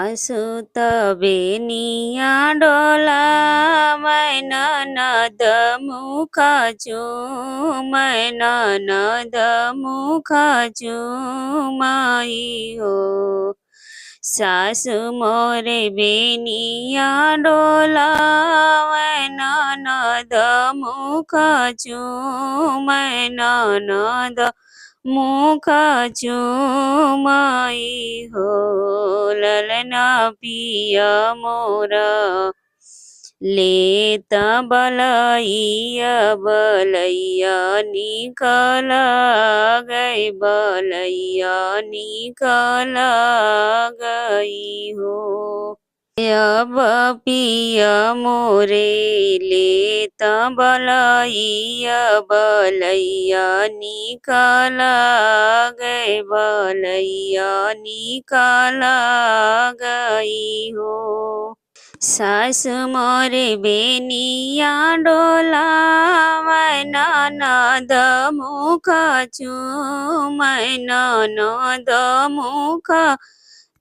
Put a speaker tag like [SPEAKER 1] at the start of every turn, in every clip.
[SPEAKER 1] सासु तबेनिया डोला मैं ननद मुख मैं ननद मुख चूमाई हो। सासु मोरे बेनिया डोला मैं ननद मुख मैं ननद मुख चूमाई हो। ललना पिया मोरा लेता बलैया बलैया निकल गई बलैया निकल गई हो। अब पिया मोरे लेता बलैया बलैया निकल गए बलैया निकल गई हो। सास मोरे बेनिया डोला मैं ननद मुख मैं ननद मुख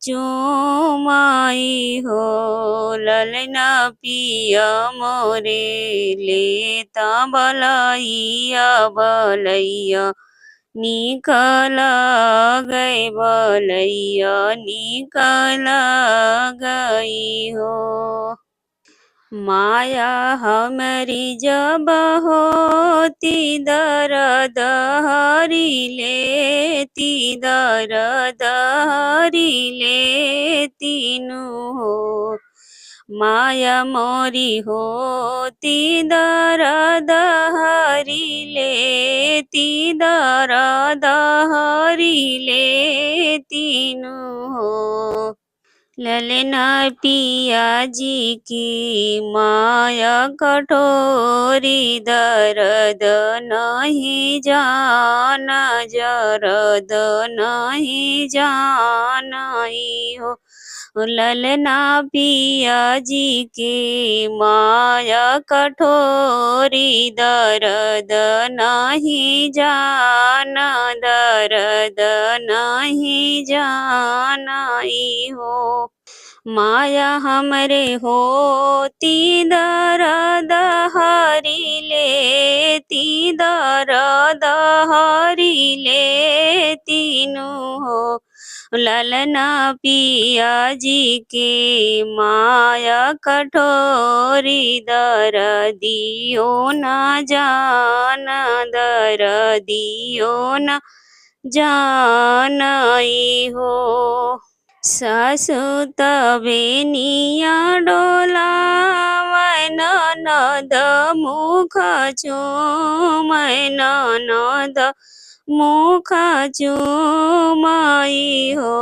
[SPEAKER 1] चूमाई हो। ललना पिया मोरे लेता बलैया बलैया निकल गए बलैया निकल गई हो। माया हमारी जब होती दर्द हरी लेती दर्द हरी लेती नु हो। माया मोरी होती दर्द हरी लेती दर्द हरी लेती नु हो। ललना पिया जी की माया कठोरी दर्द नहीं जाना जरद नहीं जानाई हो। ललना पिया जी की माया कठोरी दर्द नहीं जाना दर्द नहीं जानाई हो। माया हमरे होती दर्द हरी लेती दर्द हरी लेती नु हो। ललना पिया जी के माया कठोरी दर्दियो न जाना दर्दियो न जानाई हो। सासु तबेनिया डोला मैं ननद मुख मैं ननद मुख चूमाई हो।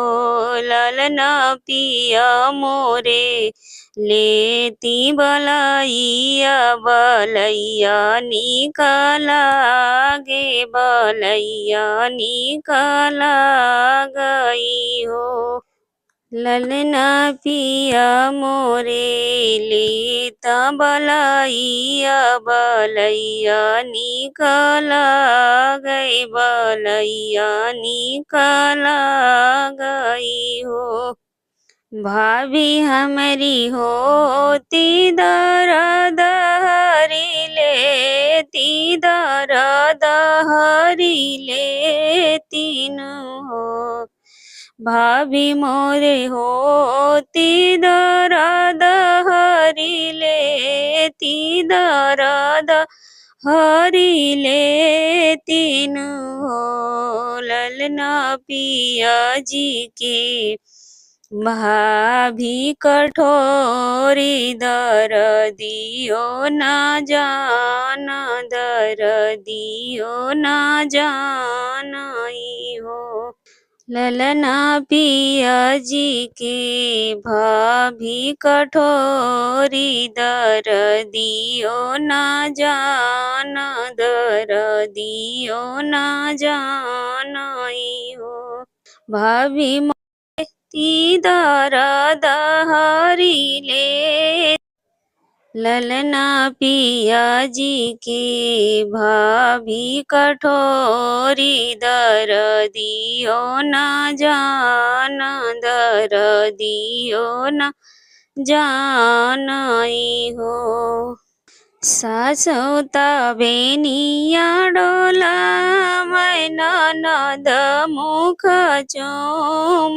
[SPEAKER 1] ललना पिया मोरे लेती बलैया बलैया निकल गे बलैया निकल गई हो। ललना पिया मोरे लेता बलैया बलैया निकल गई बलैया निकल गई हो। भाभी हमारी होती दर्द हरी लेती दर्द हरी लेती नु हो। भाभी मोरे होती दर्द हरी लेती दर्द हरी लेती नु हो। ललना पिया जी की भाभी कठोरी दर्दियो न जाना दर्दियो न जानाई हो। ललना पिया जी के भाभी कठोरी दर्दियो न जाना दर्दियो न जानाई हो। भाभी मोती दर्द हरी ले ललना पिया जी के भाभी कठोरी दर्दियो न जान दर्दियो न जानई हो। सासौता बेनिया डोला मैं ननद मुख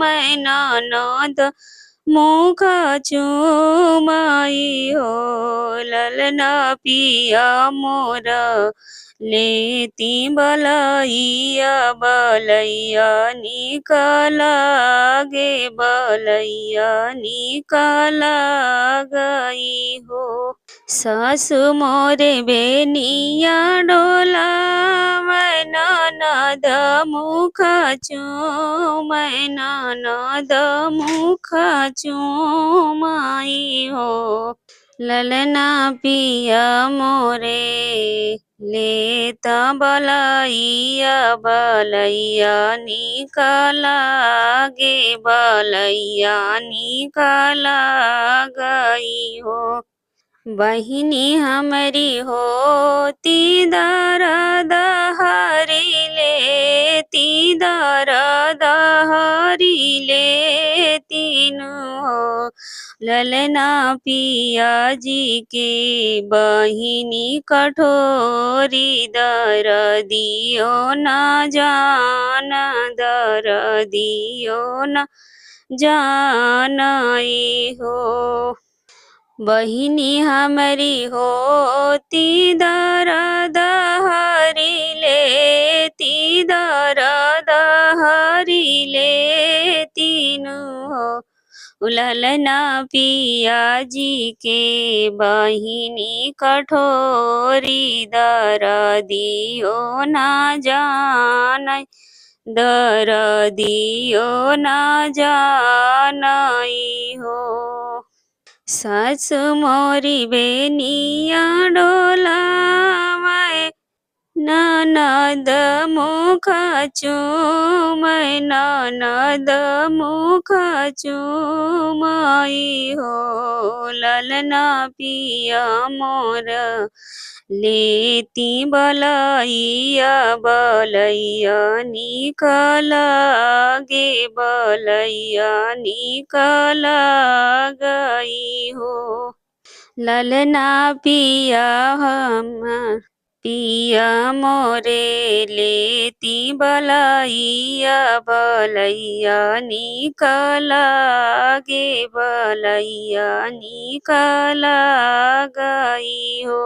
[SPEAKER 1] मैं ननद मुख चुमाई हो। ललना पिया मोर लेती बलैया बलैया निकला गे बलैया निकला गई हो। सासु मोरे बेनिया डोला मैं ननद मुख मैं ननद मुख चुमाई हो। ललना पिया मोरे लेता बलैया बलैया निकला गे बलैया निकला गई हो। बहिनी हमरी होती दर्द हरी लेती दर्द हरी लेती हो। ललना पिया जी के बहिनी कठोरी दर्दियो न जान दर्दियो न जानई हो। बहिनी हमरी होती दर्द हरी लेती दर्द हरी लेती हो। ललना पिया जी के बहिनी कठोरी दर्दियो न जान दर्दियो न जानई हो। सासु मोरी बेनिया डोला मैं ननद मुख मैं ननद मुख चुमाई हो। ललना पिया मोर लेती बलैया बलैया निकला गे बलैया निकला गई हो। ललना पिया हम पिया मोरे लेती बलैया बलैया निकला गे बलैया निकला गई हो।